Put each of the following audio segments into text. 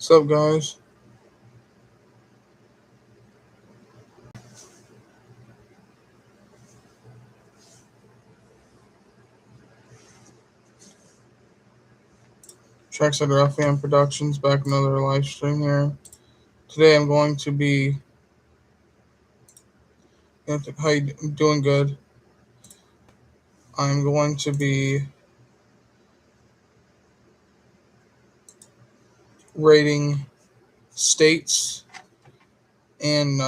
What's up, guys? Trackside FM Productions back another live stream here. Today I'm going to be. How you doing? Good. I'm going to be rating states and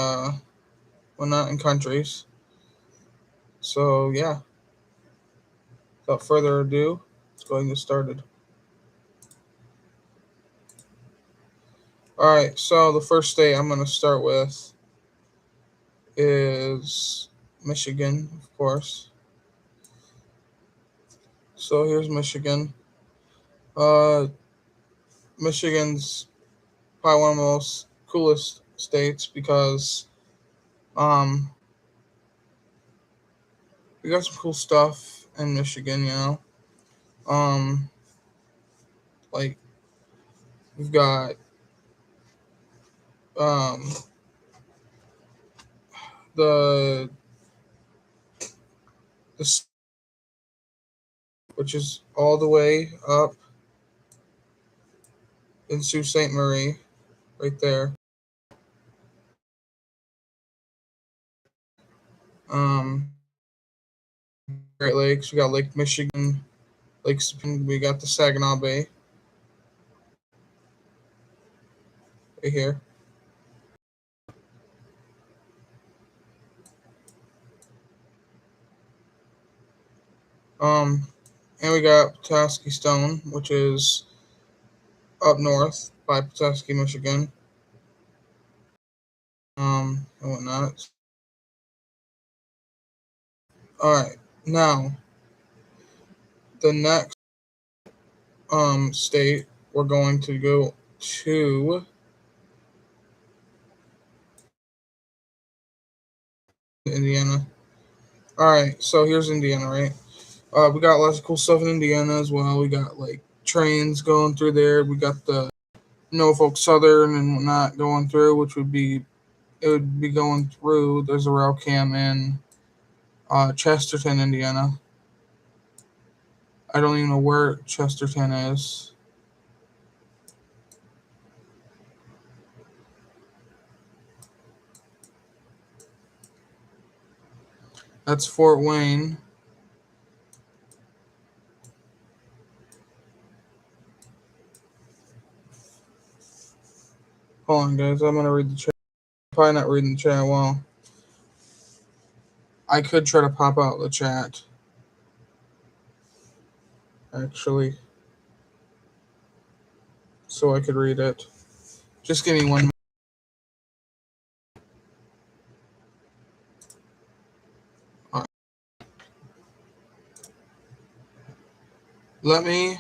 whatnot in countries. So yeah, without further ado, let's go ahead and get started. All right. So the first state I'm going to start with is Michigan, of course. So here's Michigan. Michigan's probably one of the most coolest states because um we got some cool stuff in Michigan, Um like we've got um the the which is all the way up in Sault Ste. Marie, right there. Um Great Lakes, we got Lake Michigan, we got the Saginaw Bay right here. Um and we got Petoskey Stone, which is up north by Petoskey, Michigan. And whatnot. All right, now the next state we're going to go to Indiana. All right, so here's Indiana, right? We got lots of cool stuff in Indiana as well. We got like trains going through there. We got the Norfolk Southern and whatnot going through, which would be going through. There's a rail cam in Chesterton, Indiana. I don't even know where Chesterton is. That's Fort Wayne. Hold on, guys. I'm gonna read the chat. Probably not reading the chat well. I could try to pop out the chat, actually, so I could read it. Just give me 1 minute. All right. Let me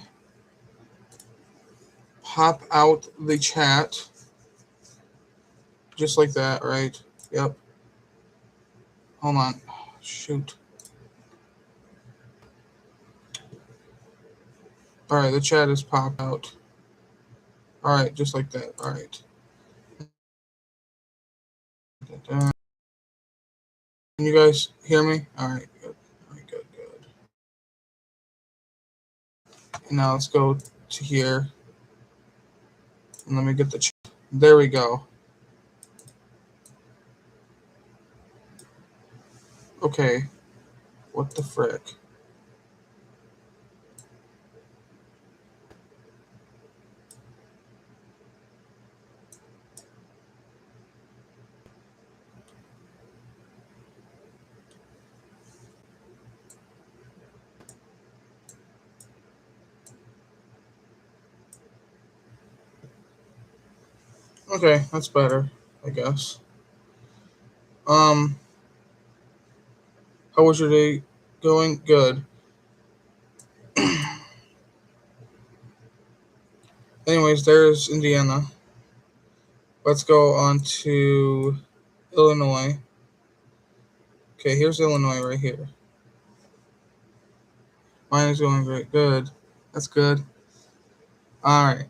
pop out the chat, just like that, right? Yep. Hold on. Shoot. All right, the chat is popped out. All right, just like that. All right. Can you guys hear me? All right, good. All right, good. And now let's go to here. And let me get the chat. There we go. Okay. What the frick? Okay, that's better, I guess. How was your day going? Good. Anyways, there's Indiana. Let's go on to Illinois. Okay, here's Illinois right here. Mine is going great. Good. That's good. All right.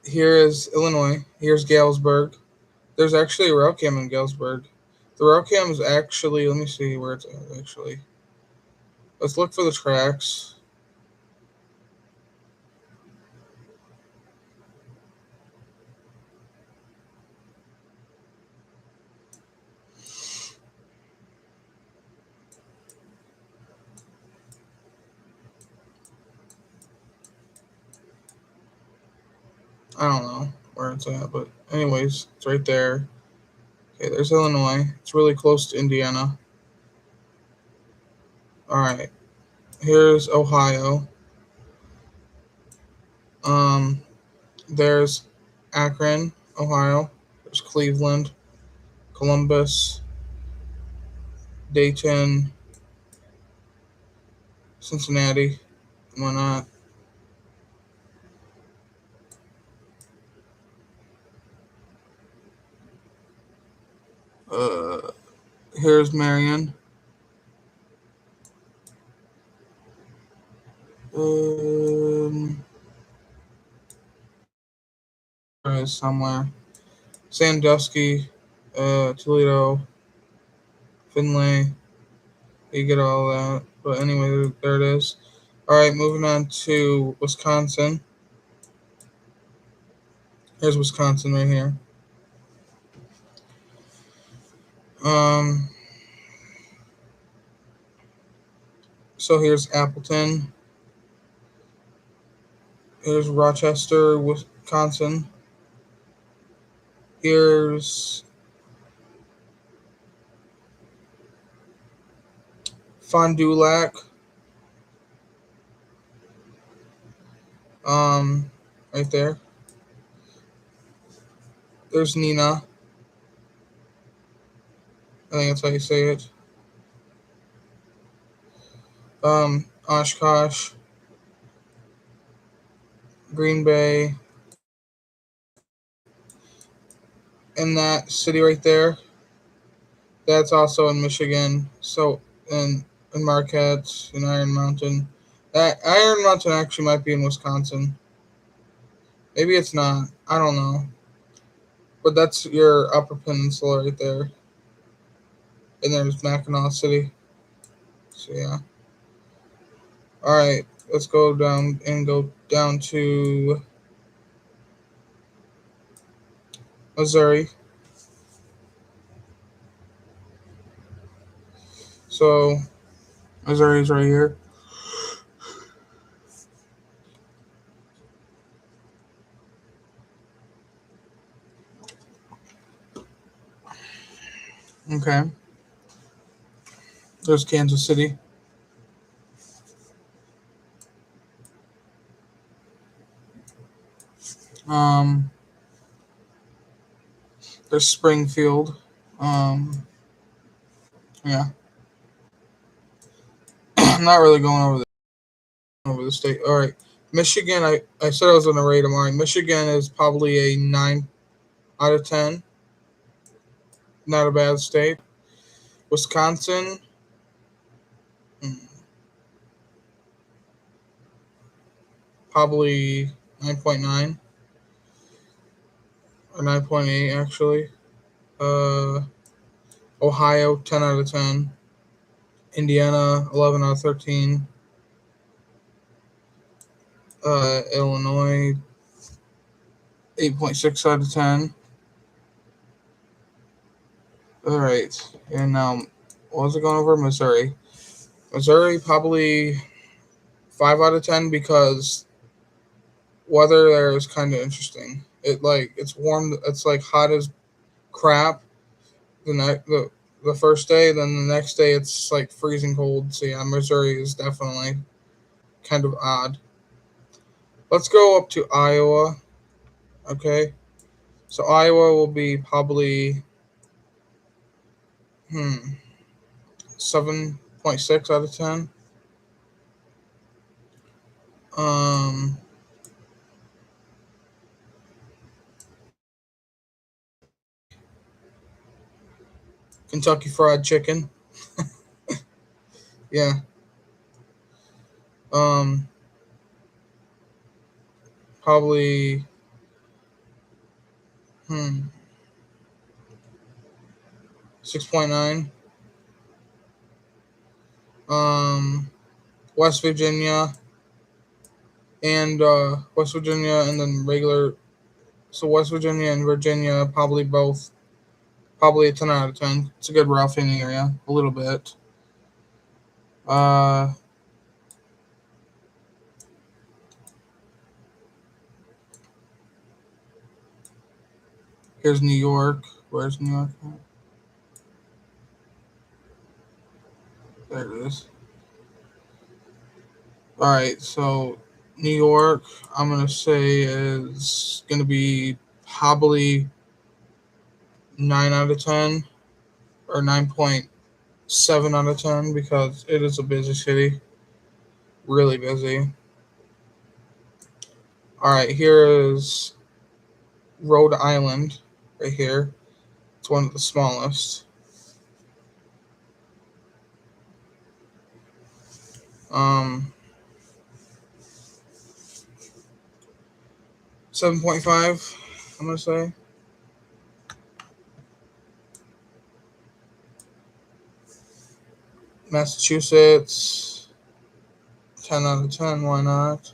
Here is Illinois. Here's Galesburg. There's actually a rail cam in Galesburg. The rail cam is actually, let me see where it's at actually. Let's look for the tracks. I don't know where it's at, but anyways, it's right there. Okay, there's Illinois. It's really close to Indiana. All right, here's Ohio. Um, there's Akron, Ohio. There's Cleveland, Columbus, Dayton, Cincinnati. Why not? Uh, here's Marion. There is somewhere. Sandusky, Toledo, Finlay. You get all that. But anyway, there it is. All right, moving on to Wisconsin. Here's Wisconsin right here. Um, so here's Appleton. Here's Rochester, Wisconsin. Here's Fond du Lac. Right there. There's Neenah. I think that's how you say it. Oshkosh, Green Bay, and that city right there, that's also in Michigan. So in Marquette, in Iron Mountain. That Iron Mountain actually might be in Wisconsin. Maybe it's not. I don't know. But that's your Upper Peninsula right there. And there's Mackinac City. So yeah. All right, let's go down to Missouri. So Missouri's right here. Okay. There's Kansas City. Um, there's Springfield. Yeah. I'm not really going over the state. All right. Michigan, I said I was going to rate them. All right. Michigan is probably a 9 out of 10. Not a bad state. Wisconsin, hmm, probably 9.9 or 9.8 actually. Uh, Ohio, 10 out of 10. Indiana, 11 out of 13. Illinois, 8.6 out of 10. All right. And what was it going over? Missouri. Missouri, probably 5 out of 10 because weather there is kind of interesting. It's warm. It's like hot as crap the first day. Then the next day it's like freezing cold. So yeah, Missouri is definitely kind of odd. Let's go up to Iowa. Okay, so Iowa will be probably 7.6 out of 10. Um, Kentucky Fried Chicken. Yeah. Um, Probably Hmm. 6.9. Um, West Virginia and West Virginia, and then regular. So West Virginia and Virginia probably both probably a 10 out of 10. It's a good Ralph Henning area, a little bit. Uh, Here's New York. Where's New York? There it is. All right, so New York, I'm gonna say is gonna be probably 9 out of 10 or 9.7 out of 10 because it is a busy city, really busy. All right, here is Rhode Island, right here. It's one of the smallest. 7.5. I'm gonna say. Massachusetts, 10 out of 10. Why not?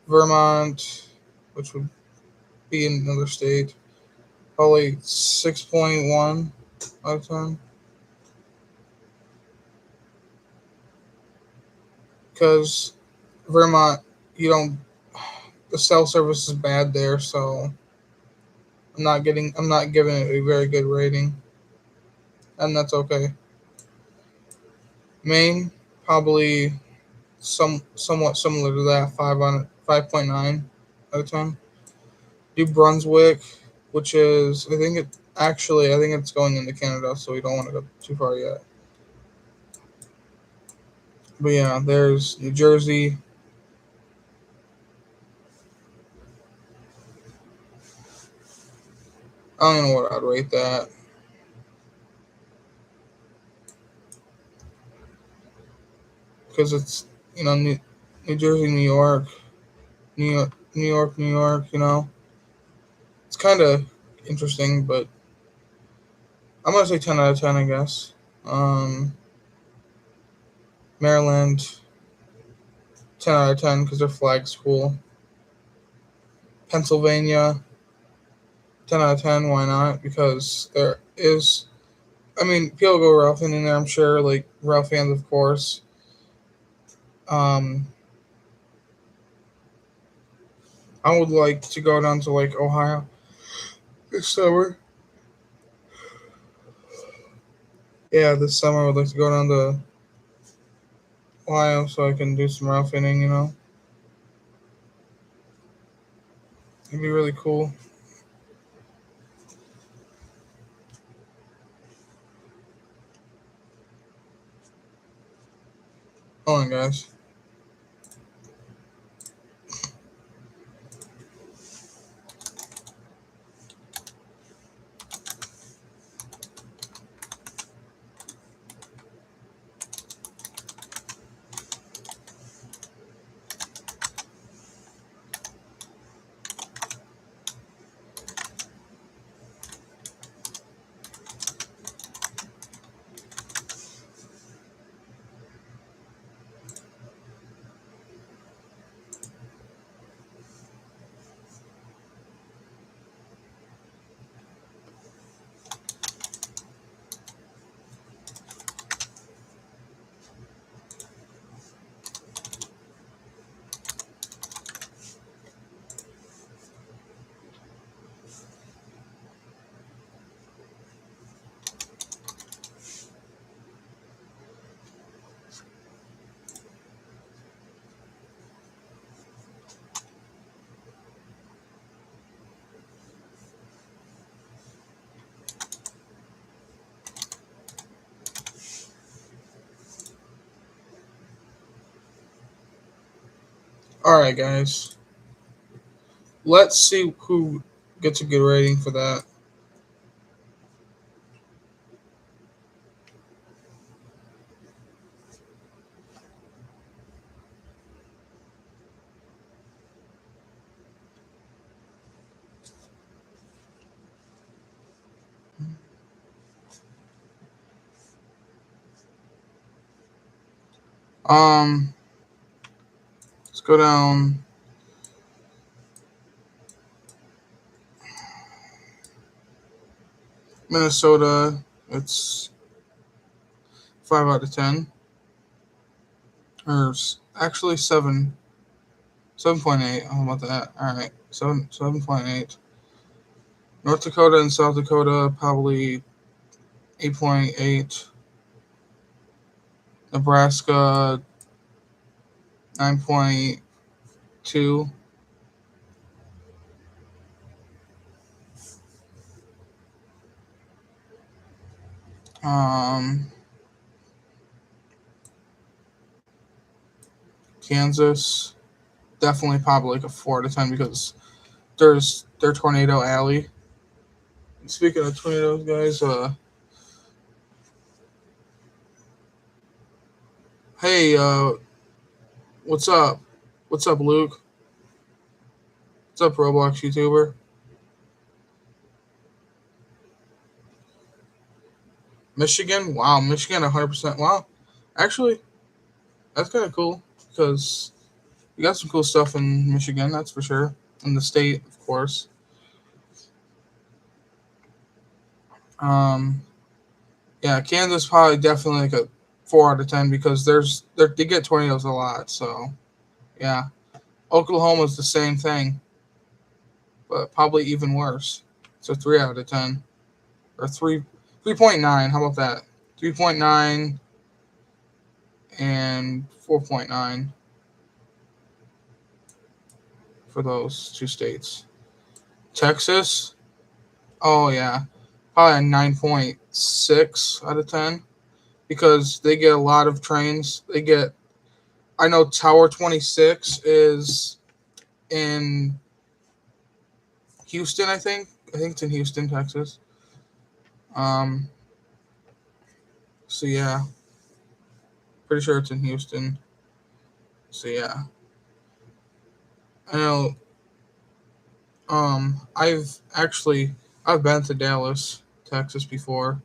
Vermont, which would be in another state, probably 6.1 out of 10. Because Vermont, you don't, the cell service is bad there, so I'm not giving it a very good rating, and that's okay. Maine, probably somewhat similar to that, 5.9 out of 10. New Brunswick, which is I think it's going into Canada, so we don't want to go too far yet. But yeah, there's New Jersey. I don't know what I'd rate that because it's New Jersey, New York, New York, New York, New York. It's kind of interesting, but I'm gonna say 10 out of 10, I guess. Maryland, 10 out of 10 because their flag's cool. Pennsylvania, 10 out of 10. Why not? Because there is. I mean, people go Ralph in there. I'm sure, like Ralph fans, of course. Um, I would like to go down to like Ohio this summer. Yeah, this summer I would like to go down to Ohio so I can do some Ralph inning. It'd be really cool. Hold on, guys. All right, guys. Let's see who gets a good rating for that. Let's go down. Minnesota, it's 5 out of 10. Or actually 7. 7.8. How about that? Alright. 7.8. North Dakota and South Dakota, probably 8.8. Nebraska, 9.2. Kansas, definitely probably like a 4 out of 10 because there's their Tornado Alley. Speaking of tornadoes, guys, hey, what's up? What's up, Luke? What's up, Roblox YouTuber? Michigan? Wow, Michigan 100%. Wow. Actually, that's kind of cool because you got some cool stuff in Michigan, that's for sure. In the state, of course. Um, yeah, Kansas probably definitely like a 4 out of 10 because they get tornadoes a lot. So, yeah. Oklahoma's the same thing, but probably even worse. So 3 out of 10. Or 3.9. How about that? 3.9 and 4.9 for those two states. Texas, oh yeah, probably a 9.6 out of 10 because they get a lot of trains. I know Tower 26 is in Houston, I think. I think it's in Houston, Texas. Um, so yeah, pretty sure it's in Houston. So yeah, I know. I've been to Dallas, Texas before.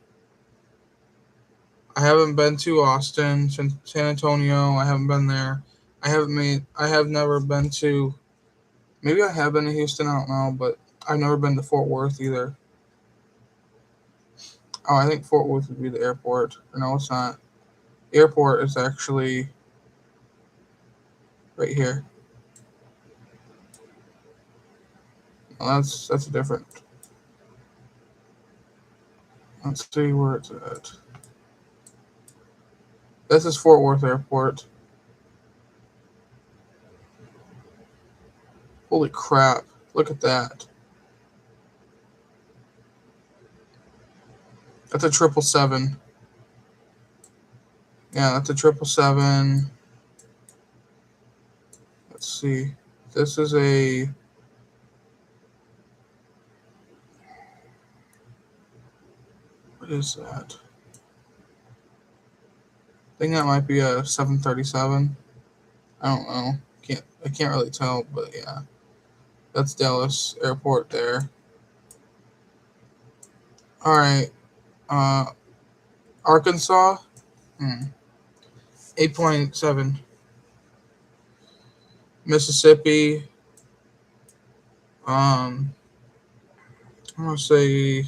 I haven't been to Austin, San Antonio. I haven't been there. I have never been to. Maybe I have been to Houston. I don't know, but I've never been to Fort Worth either. Oh, I think Fort Worth would be the airport. No, it's not. The airport is actually right here. Well, that's a different. Let's see where it's at. This is Fort Worth Airport. Holy crap! Look at that. That's a 777. Yeah, that's a 777. Let's see. This is a. What is that? I think that might be a 737. I don't know. I can't really tell, but yeah. That's Dallas Airport there. All right. Uh, Arkansas. 8.7. Mississippi. I'm gonna say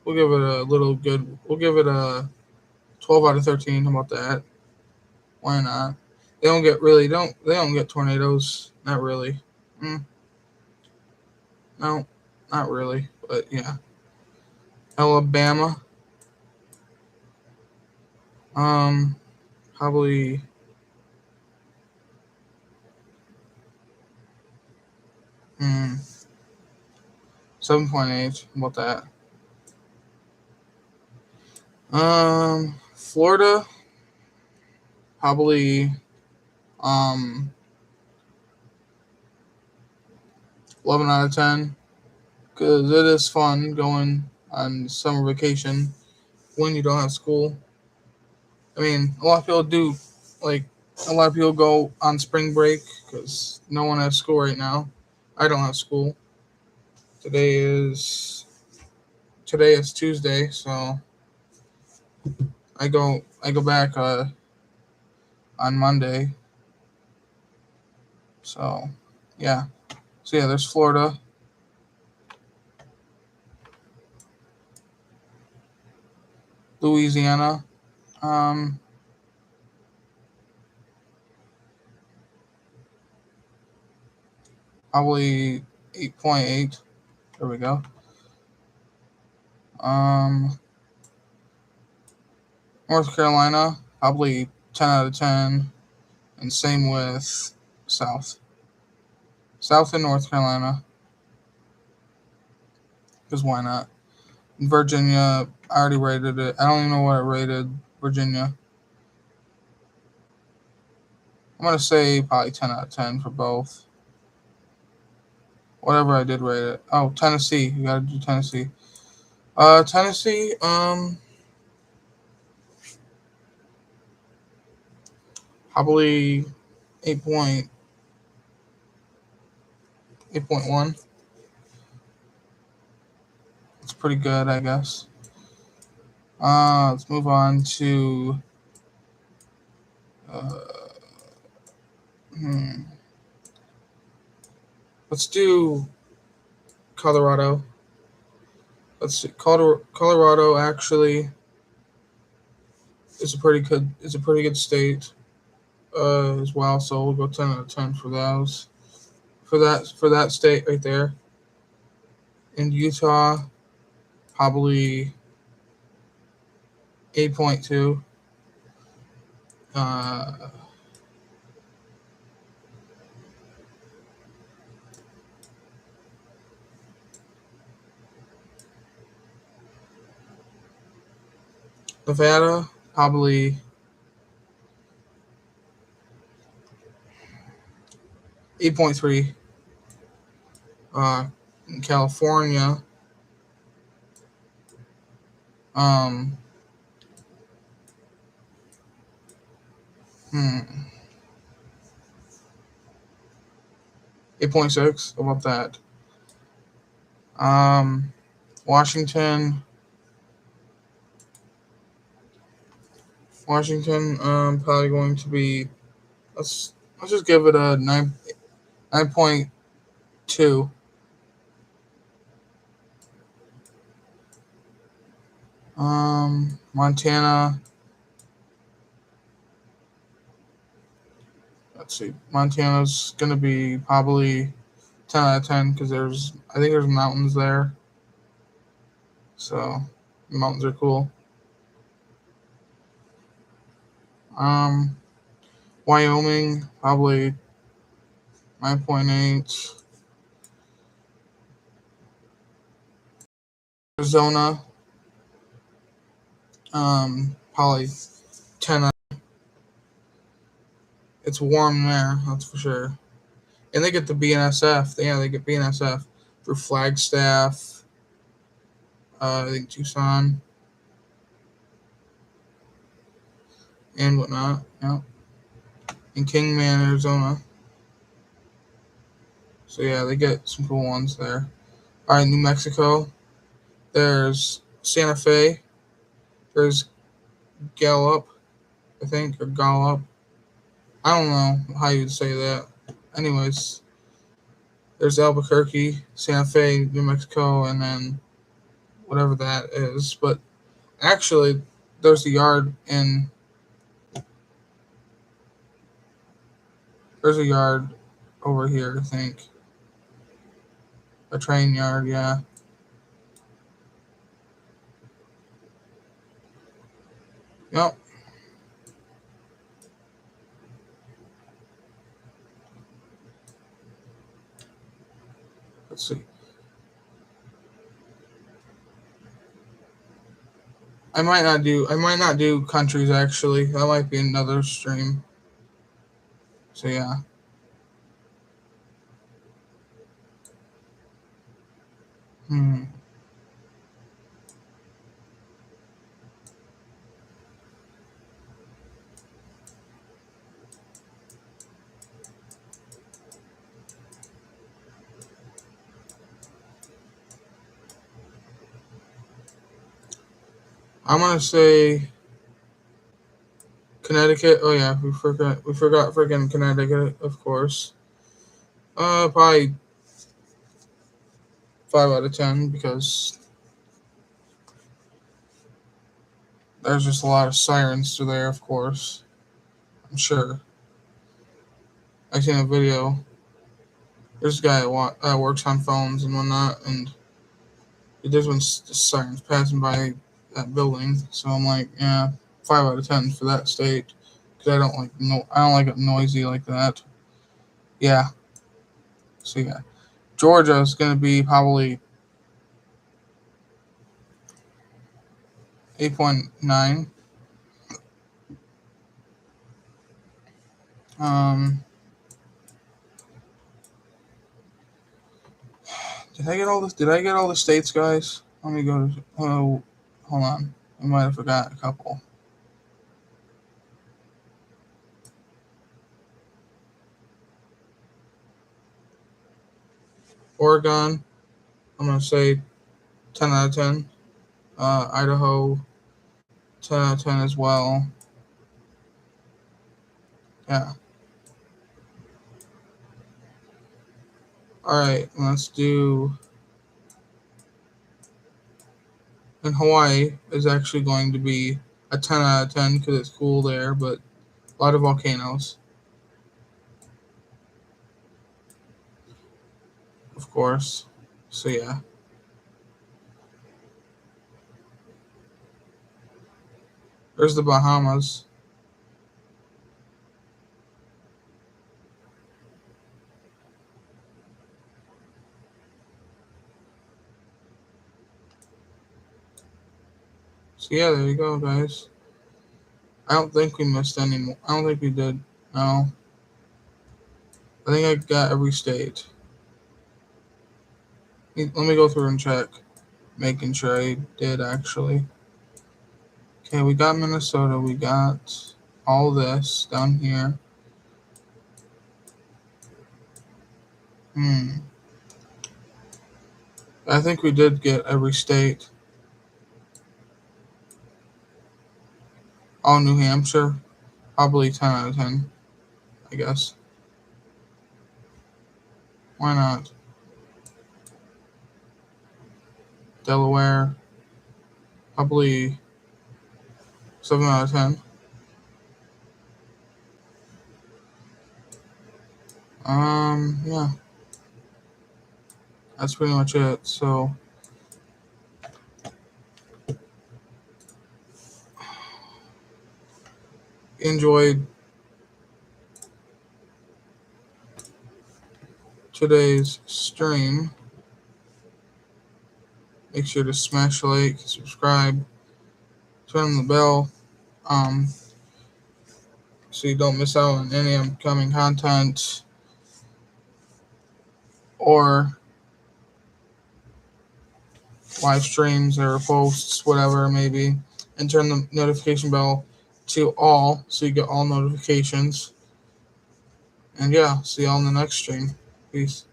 we'll give it a little good. We'll give it a 12 out of 13. How about that? Why not? They don't get tornadoes. Not really. No, not really. But yeah. Alabama. Probably 7.8. How about that? Florida, probably 11 out of 10 because it is fun going on summer vacation when you don't have school. I mean, a lot of people do, like, a lot of people go on spring break because no one has school right now. I don't have school. Today is Tuesday, so I go back on Monday. So, yeah. So, yeah, there's Florida. Louisiana. Probably 8.8. There we go. North Carolina, probably 10 out of 10. And same with South. South and North Carolina. Because why not? Virginia, I already rated it. I don't even know what I rated Virginia. I'm going to say probably 10 out of 10 for both. Whatever I did rate it. Oh, Tennessee. You got to do Tennessee. Tennessee, probably 8.1. It's pretty good, I guess. Let's move on to let's do Colorado. Let's see. Colorado actually is a pretty good state as well. So we'll go 10 out of 10 for those. For that state right there. And Utah, probably 8.2. Nevada, probably 8.3. In California, um, hmm, 8.6. How about that? Washington, probably going to be. Let's just give it a 9.2. Montana. Let's see. Montana's gonna be probably 10 out of 10 because I think there's mountains there. So the mountains are cool. Wyoming, probably 9.8. Arizona, probably 10. It's warm there, that's for sure. And they get the BNSF. Yeah, they get BNSF through Flagstaff. I think Tucson and whatnot. Yeah, in Kingman, Arizona. So yeah, they get some cool ones there. All right, New Mexico. There's Santa Fe. There's Gallup, I think, or Gallup. I don't know how you would say that. Anyways, there's Albuquerque, Santa Fe, New Mexico, and then whatever that is. But actually, there's a yard over here, I think. A train yard, yeah. Yep. Let's see. I might not do countries actually. That might be another stream. So yeah. I'm gonna say Connecticut. Oh yeah, we forgot freaking Connecticut, of course. Probably 5 out of 10 because there's just a lot of sirens through there, of course. I'm sure. I seen a video. There's a guy that works on phones and whatnot, and there's when sirens passing by that building. So I'm like, yeah, 5 out of 10 for that state because I don't like it noisy like that. Yeah. So yeah, Georgia is gonna be probably 8.9. Did I get all this? Did I get all the states, guys? Let me go to. Oh, hold on. I might have forgot a couple. Oregon, I'm gonna say 10 out of 10. Idaho, 10 out of 10 as well. Yeah. All right, let's do. And Hawaii is actually going to be a 10 out of 10 because it's cool there, but a lot of volcanoes, of course. So yeah. There's the Bahamas. So yeah, there you go, guys. I don't think we missed any more. I don't think we did. No. I think I got every state. Let me go through and check. Making sure I did actually. Okay, we got Minnesota. We got all this down here. I think we did get every state. Oh, New Hampshire. Probably 10 out of 10, I guess. Why not? Delaware. Probably 7 out of 10. Yeah. That's pretty much it. So enjoyed today's stream. Make sure to smash like, subscribe, turn on the bell, so you don't miss out on any upcoming content or live streams or posts, whatever it may be, and turn the notification bell to all so you get all notifications. And yeah, see y'all in the next stream. Peace.